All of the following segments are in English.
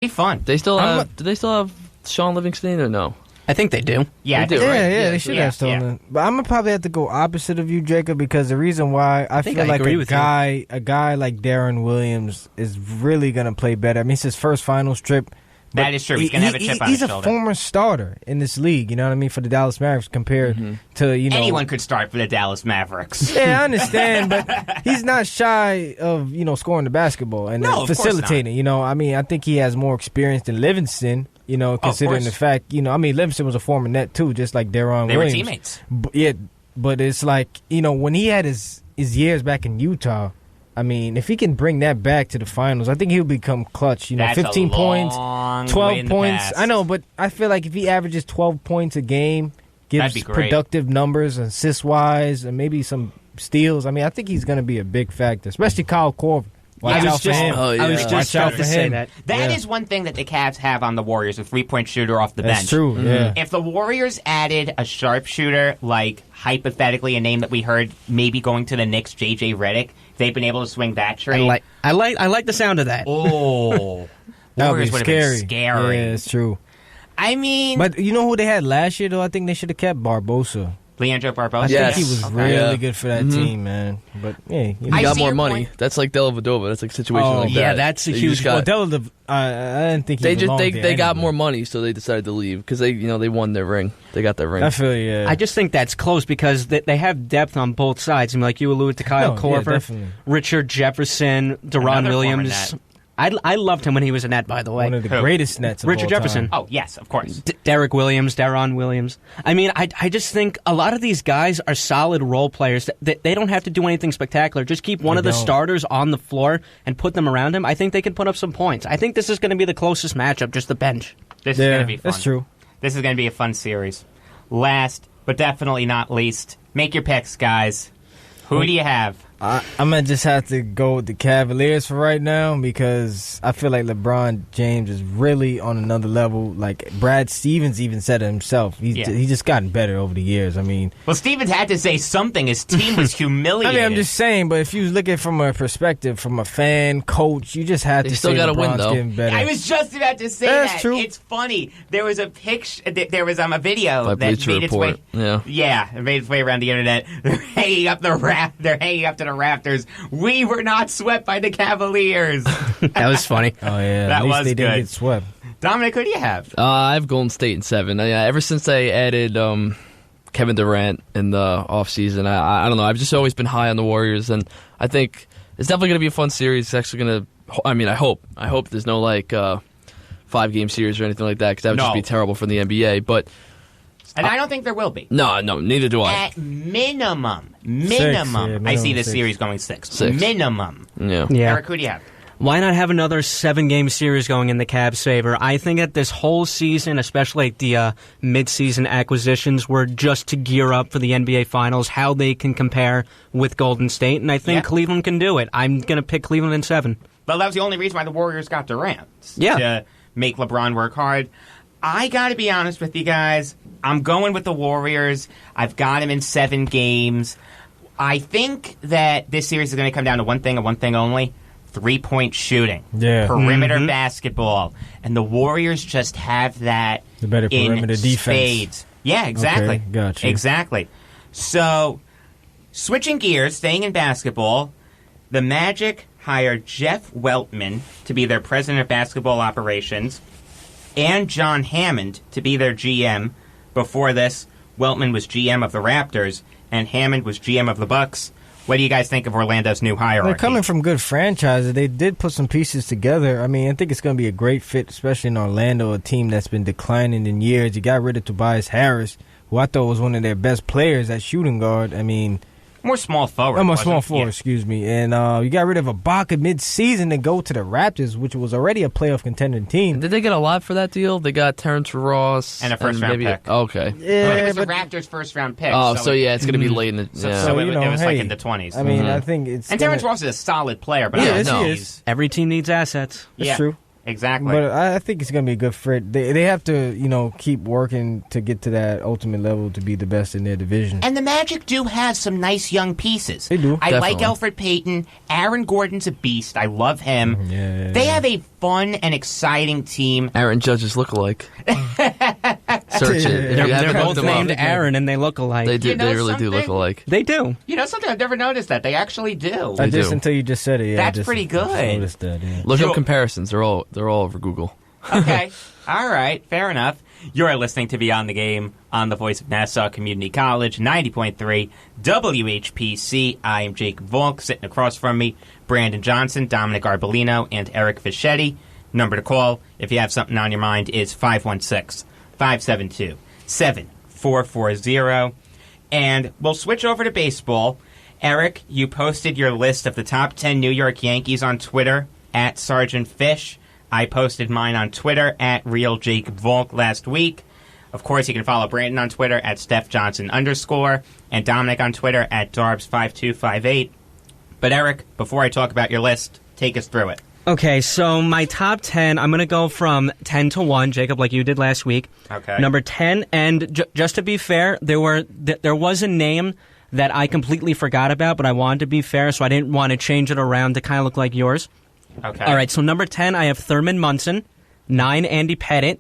Be fun. Do they still have Sean Livingston or no? I think they do. Yeah, They do, right? They should have stolen. But I'm gonna probably have to go opposite of you, Jacob, because the reason why I feel like a guy like Darren Williams is really gonna play better. I mean, it's his first finals trip. That is true. He's gonna have a chip on his shoulder. He's a former starter in this league. You know what I mean, for the Dallas Mavericks compared to anyone could start for the Dallas Mavericks. Yeah, I understand, but he's not shy of scoring the basketball and facilitating. You know, I mean, I think he has more experience than Livingston. You know, considering the fact, I mean, Livingston was a former net too, just like Deron Williams. They were teammates. But it's like, when he had his years back in Utah, I mean, if he can bring that back to the finals, I think he'll become clutch. That's 15 points, 12 points. I know, but I feel like if he averages 12 points a game, gives productive numbers, assist-wise, and maybe some steals, I mean, I think he's going to be a big factor, especially Kyle Korver. I was just about to say that. That is one thing that the Cavs have on the Warriors, a three-point shooter off the bench. That's true, yeah. If the Warriors added a sharpshooter, like hypothetically a name that we heard maybe going to the Knicks, J.J. Redick, they've been able to swing that trade. I like the sound of that. Oh. That would be scary. Scary. Yeah, it's true. I mean... But you know who they had last year, though? I think they should have kept Barbosa. Leandro Barbosa? I think he was really good for that team, man. But, yeah. He got more money. That's like Dellavedova. That's like a situation like that. Yeah, that's a huge... Well, I didn't think he belonged there They got more money, so they decided to leave because they won their ring. They got their ring. I feel you, yeah. I just think that's close because they have depth on both sides. I mean, like you alluded to Kyle Korver, Richard Jefferson, Deron Williams. I loved him when he was a net, by the way. One of the greatest nets of Richard all Jefferson. time. Oh, yes, of course. Deron Williams. I mean, I just think a lot of these guys are solid role players. They don't have to do anything spectacular. Just keep one of the starters on the floor and put them around him. I think they can put up some points. I think this is going to be the closest matchup, just the bench. This is going to be fun. That's true. This is going to be a fun series. Last, but definitely not least, make your picks, guys. Who do you have? I'm going to just have to go with the Cavaliers for right now because I feel like LeBron James is really on another level. Like Brad Stevens even said it himself. He's just gotten better over the years. I mean... Well, Stevens had to say something. His team was humiliated. I mean, I'm just saying, but if you look at it from a perspective, from a fan, coach, you just have to say LeBron's getting better. I was just about to say That's true. It's funny. There was a picture, there was a video by that made its way... it made its way around the internet. They're hanging up They're hanging up to the rafters. We were not swept by the Cavaliers. That was funny. Oh, yeah. That At least was they didn't good. get swept. Dominic, who do you have? I have Golden State in 7. Ever since they added Kevin Durant in the offseason, I don't know. I've just always been high on the Warriors, and I think it's definitely going to be a fun series. It's actually going to... I mean, I hope there's no, 5-game series or anything like that because that would just be terrible for the NBA, but... And I don't think there will be. No, neither do I. At minimum, I see this series going 6. Minimum. Yeah. Eric, who do you have? Why not have another 7-game series going in the Cavs' favor? I think that this whole season, especially the mid-season acquisitions, were just to gear up for the NBA Finals, how they can compare with Golden State, and I think Cleveland can do it. I'm going to pick Cleveland in 7. Well, that was the only reason why the Warriors got Durant. Yeah. To make LeBron work hard. I got to be honest with you guys. I'm going with the Warriors. I've got him in 7 games. I think that this series is going to come down to one thing and one thing only. 3-point shooting. Yeah. Perimeter basketball. And the Warriors just have that the better perimeter defense. Spades. Yeah, exactly. Okay, gotcha. Exactly. So, switching gears, staying in basketball, the Magic hired Jeff Weltman to be their president of basketball operations and John Hammond to be their GM. Before this, Weltman was GM of the Raptors, and Hammond was GM of the Bucks. What do you guys think of Orlando's new hierarchy? They're coming from good franchises. They did put some pieces together. I mean, I think it's going to be a great fit, especially in Orlando, a team that's been declining in years. You got rid of Tobias Harris, who I thought was one of their best players at shooting guard. I mean... More small forward. Excuse me. And you got rid of Ibaka mid-season to go to the Raptors, which was already a playoff contending team. Did they get a lot for that deal? They got Terrence Ross. And a first-round pick. Okay. Yeah, it was the Raptors' first-round pick. Oh, so it's going to be late in the... So it was like in the 20s. I mean, I think it's... And Terrence Ross is a solid player, but he is. Every team needs assets. That's true. Exactly. But I think it's going to be a good fit. They have to, keep working to get to that ultimate level to be the best in their division. And the Magic do have some nice young pieces. They do. I like Definitely. Elfrid Payton. Aaron Gordon's a beast. I love him. Yeah. They have a fun and exciting team. Aaron Judge's lookalike. Search it. If you They're haven't both looked them named up. Aaron, and they look alike. They do. You know They really do something? look alike. They do. You know something? I've never noticed that. They actually do. They do. Until you just said it. Yeah, That's pretty good. I noticed that, yeah. Look Sure. up comparisons. They're all over Google. Okay. All right. Fair enough. You're listening to Beyond the Game on the Voice of Nassau Community College, 90.3 WHPC. I am Jake Volk. Sitting across from me, Brandon Johnson, Dominic Arbolino, and Eric Fischetti. Number to call if you have something on your mind is 516-572-7440. And we'll switch over to baseball. Eric, you posted your list of the top 10 New York Yankees on Twitter at Sergeant Fish. I posted mine on Twitter at RealJakeVolk last week. Of course, you can follow Brandon on Twitter at StephJohnson_ and Dominic on Twitter at Darbs5258. But Eric, before I talk about your list, take us through it. Okay, so my top 10, I'm going to go from 10 to 1, Jacob, like you did last week. Okay. Number 10, and just to be fair, there was a name that I completely forgot about, but I wanted to be fair, so I didn't want to change it around to kind of look like yours. Okay. All right, so number 10, I have Thurman Munson. 9, Andy Pettitte.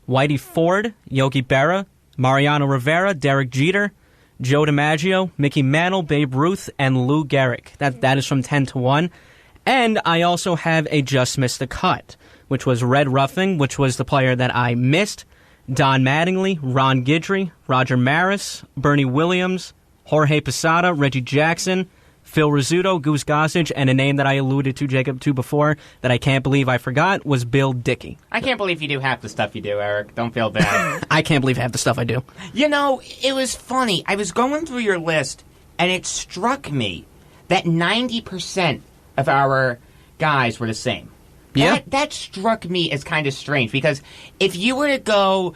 Whitey Ford, Yogi Berra, Mariano Rivera, Derek Jeter, Joe DiMaggio, Mickey Mantle, Babe Ruth, and Lou Gehrig. That is from 10 to 1. And I also have a Just Missed the Cut, which was Red Ruffing, which was the player that I missed, Don Mattingly, Ron Guidry, Roger Maris, Bernie Williams, Jorge Posada, Reggie Jackson, Phil Rizzuto, Goose Gossage, and a name that I alluded to, Jacob, to before that I can't believe I forgot was Bill Dickey. I can't believe you do half the stuff you do, Eric. Don't feel bad. I can't believe half the stuff I do. You know, it was funny. I was going through your list, and it struck me that 90% of our guys were the same. Yeah. That struck me as kind of strange, because if you were to go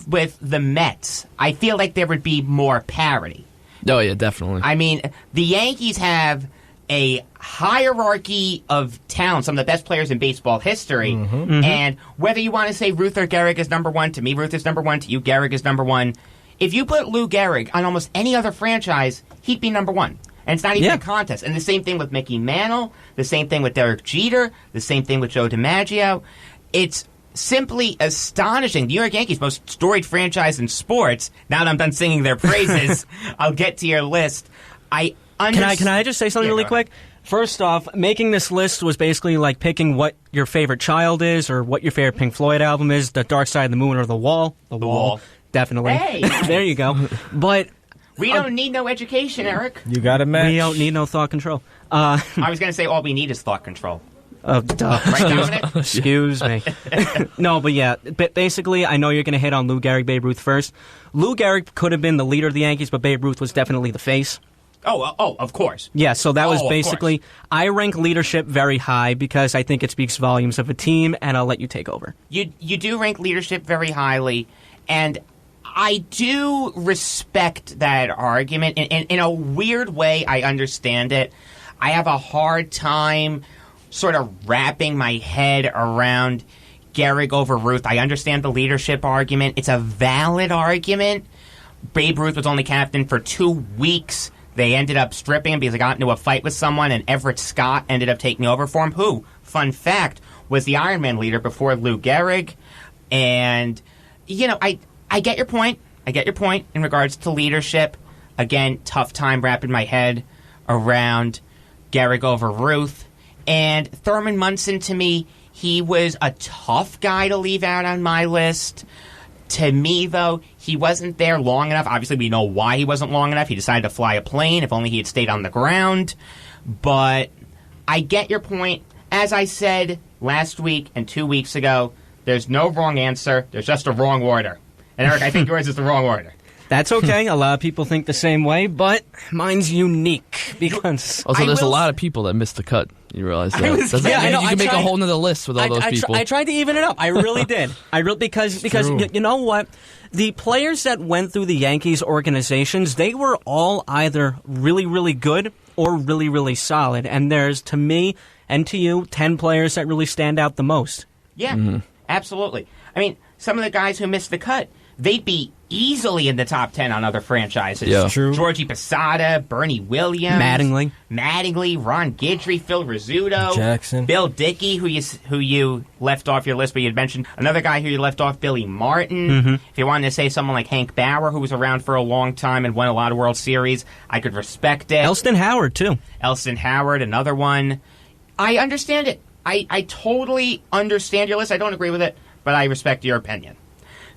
with the Mets, I feel like there would be more parity. Oh, yeah, definitely. I mean, the Yankees have a hierarchy of talent, some of the best players in baseball history. And whether you want to say Ruth or Gehrig is number one, to me, Ruth is number one, to you, Gehrig is number one. If you put Lou Gehrig on almost any other franchise, he'd be number one. And it's not even a contest. And the same thing with Mickey Mantle, the same thing with Derek Jeter, the same thing with Joe DiMaggio. It's simply astonishing. The New York Yankees, most storied franchise in sports. Now that I'm done singing their praises, I'll get to your list. Can I just say something really quick? First off, making this list was basically like picking what your favorite child is or what your favorite Pink Floyd album is, The Dark Side of the Moon or The Wall. The Wall. Definitely. Hey! There you go. But We don't need no education, Eric. You got a match. we don't need no thought control. I was going to say all we need is thought control. Duh. Right, Dominic? Excuse me. No, but yeah, basically, I know you're going to hit on Lou Gehrig, Babe Ruth first. Lou Gehrig could have been the leader of the Yankees, but Babe Ruth was definitely the face. Oh, of course. Yeah, so that was Oh, of basically, course. I rank leadership very high because I think it speaks volumes of a team, and I'll let you take over. You do rank leadership very highly, and I do respect that argument. In a weird way, I understand it. I have a hard time sort of wrapping my head around Gehrig over Ruth. I understand the leadership argument. It's a valid argument. Babe Ruth was only captain for 2 weeks. They ended up stripping him because he got into a fight with someone, and Everett Scott ended up taking over for him, who, fun fact, was the Ironman leader before Lou Gehrig. And, you know, I get your point. I get your point in regards to leadership. Again, tough time wrapping my head around Gehrig over Ruth. And Thurman Munson, to me, he was a tough guy to leave out on my list. To me, though, he wasn't there long enough. Obviously, we know why he wasn't long enough. He decided to fly a plane. If only he had stayed on the ground. But I get your point. As I said last week and 2 weeks ago, there's no wrong answer. There's just a wrong order. And, Eric, I think yours is the wrong order. That's okay. A lot of people think the same way, but mine's unique because Also, I there's a will lot of people that missed the cut. You realize that? was- Doesn't Yeah, that I mean know, you I can make tried- a whole nother list with all those people. I tried to even it up. I really did. Because true. you know what? The players that went through the Yankees organizations, they were all either really, really good or really, really solid. And there's, to me and to you, 10 players that really stand out the most. Yeah, absolutely. I mean, some of the guys who missed the cut, they'd be easily in the top 10 on other franchises. Yeah. True. Georgie Posada, Bernie Williams. Mattingly, Ron Guidry, Phil Rizzuto. Jackson. Bill Dickey, who you left off your list, but you had mentioned. Another guy who you left off, Billy Martin. If you wanted to say someone like Hank Bauer, who was around for a long time and won a lot of World Series, I could respect it. Elston Howard, too. Elston Howard, another one. I understand it. I totally understand your list. I don't agree with it, but I respect your opinion.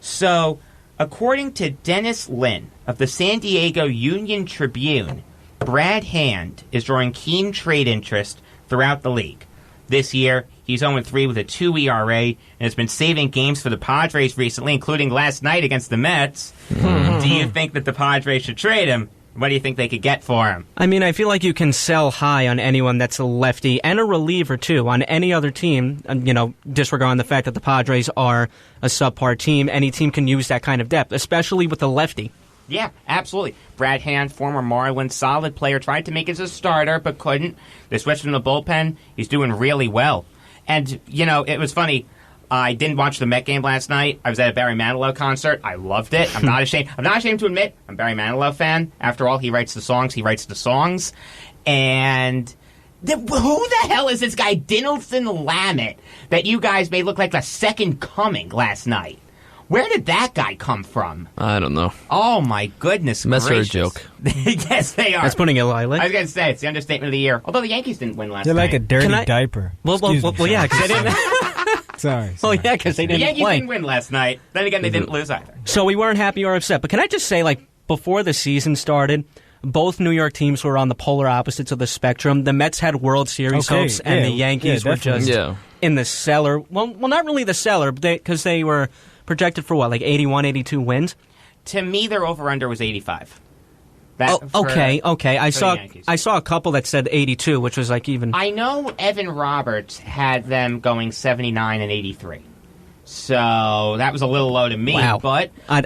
So, according to Dennis Lynn of the San Diego Union Tribune, Brad Hand is drawing keen trade interest throughout the league. This year, he's 0-3 with a 2 ERA and has been saving games for the Padres recently, including last night against the Mets. Do you think that the Padres should trade him? What do you think they could get for him? I mean, I feel like you can sell high on anyone that's a lefty and a reliever, too. On any other team, disregarding the fact that the Padres are a subpar team, any team can use that kind of depth, especially with a lefty. Yeah, absolutely. Brad Hand, former Marlin, solid player, tried to make it as a starter, but couldn't. They switched him to the bullpen. He's doing really well. And, it was funny. I didn't watch the Met game last night. I was at a Barry Manilow concert. I loved it. I'm not ashamed. I'm not ashamed to admit I'm a Barry Manilow fan. After all, he writes the songs. And who the hell is this guy, Dinelson Lamet, that you guys made look like the second coming last night? Where did that guy come from? I don't know. Oh, my goodness Mets are a gracious. joke. Yes, they are. That's putting it lightly. I was going to say, it's the understatement of the year. Although the Yankees didn't win last They're night. like a dirty Can I- diaper. Well, Excuse me, yeah, because they sorry. didn't. Sorry. Well, yeah, because they The didn't Yankees play. didn't win last night. Then again, they didn't lose either. So we weren't happy or upset. But can I just say, before the season started, both New York teams were on the polar opposites of the spectrum. The Mets had World Series hopes, and the Yankees were just in the cellar. Well, not really the cellar, because they were projected for 81, 82 wins? To me, their over-under was 85. Okay. I Yankees. saw a couple that said 82, which was even. I know Evan Roberts had them going 79 and 83. So that was a little low to me. Wow. But I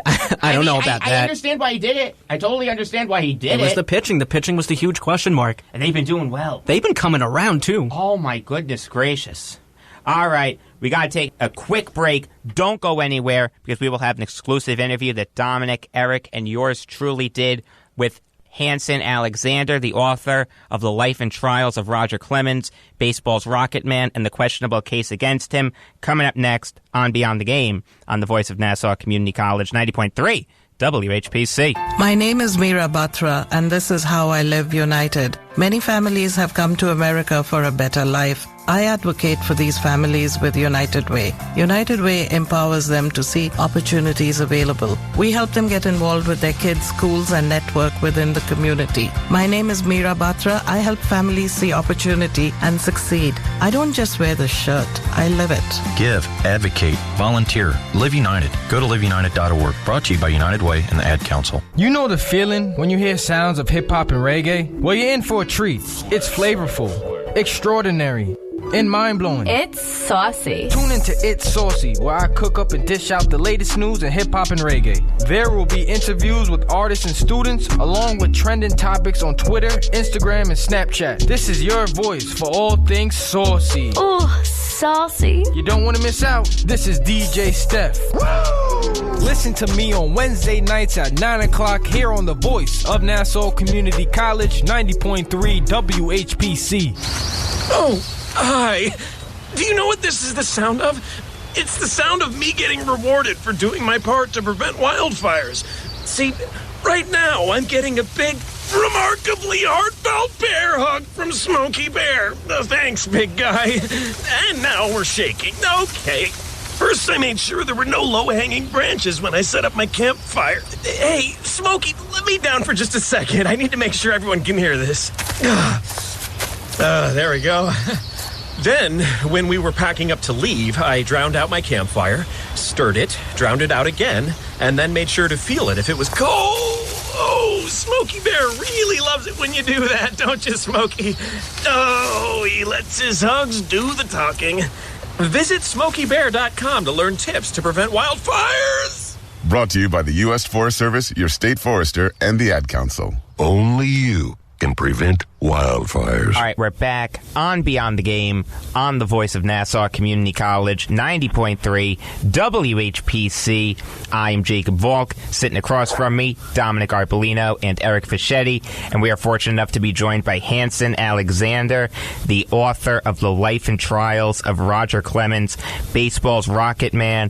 don't know about that. I understand why he did it. I totally understand why he did it. It was the pitching. The pitching was the huge question mark. And they've been doing well. They've been coming around, too. Oh, my goodness gracious. All right, we got to take a quick break. Don't go anywhere, because we will have an exclusive interview that Dominic, Eric, and yours truly did with Hanson Alexander, the author of The Life and Trials of Roger Clemens, baseball's Rocket Man, and the questionable case against him, coming up next on Beyond the Game on the Voice of Nassau Community College, 90.3 WHPC. My name is Meera Batra, and this is how I live united. Many families have come to America for a better life. I advocate for these families with United Way. United Way empowers them to see opportunities available. We help them get involved with their kids' schools and network within the community. My name is Meera Batra. I help families see opportunity and succeed. I don't just wear the shirt, I live it. Give, advocate, volunteer, Live United. Go to liveunited.org. Brought to you by United Way and the Ad Council. You know the feeling when you hear sounds of hip-hop and reggae? Well, you're in for a treat. It's flavorful, extraordinary, and mind-blowing. It's saucy. Tune into It's Saucy, where I cook up and dish out the latest news in hip-hop and reggae. There will be interviews with artists and students, along with trending topics on Twitter, Instagram, and Snapchat. This is your voice for all things saucy. Ooh, saucy. You don't want to miss out. This is DJ Steph. Listen to me on Wednesday nights at 9 o'clock here on the Voice of Nassau Community College, 90.3 WHPC. Oh, hi. Do you know what this is the sound of? It's the sound of me getting rewarded for doing my part to prevent wildfires. See, right now I'm getting a big, remarkably heartfelt bear hug from Smokey Bear. Thanks, big guy. And now we're shaking. Okay. First, I made sure there were no low-hanging branches when I set up my campfire. Hey, Smokey, let me down for just a second. I need to make sure everyone can hear this. There we go. Then, when we were packing up to leave, I drowned out my campfire, stirred it, drowned it out again, and then made sure to feel it if it was cold. Oh, Smokey Bear really loves it when you do that, don't you, Smokey? Oh, he lets his hugs do the talking. Visit SmokeyBear.com to learn tips to prevent wildfires. Brought to you by the U.S. Forest Service, your state forester, and the Ad Council. Only you can prevent wildfires. All right, we're back on Beyond the Game on the voice of Nassau Community College, 90.3 WHPC. I am Jacob Volk. Sitting across from me, Dominic Arbolino and Eric Fischetti. And we are fortunate enough to be joined by Hanson Alexander, the author of The Life and Trials of Roger Clemens, baseball's Rocket Man.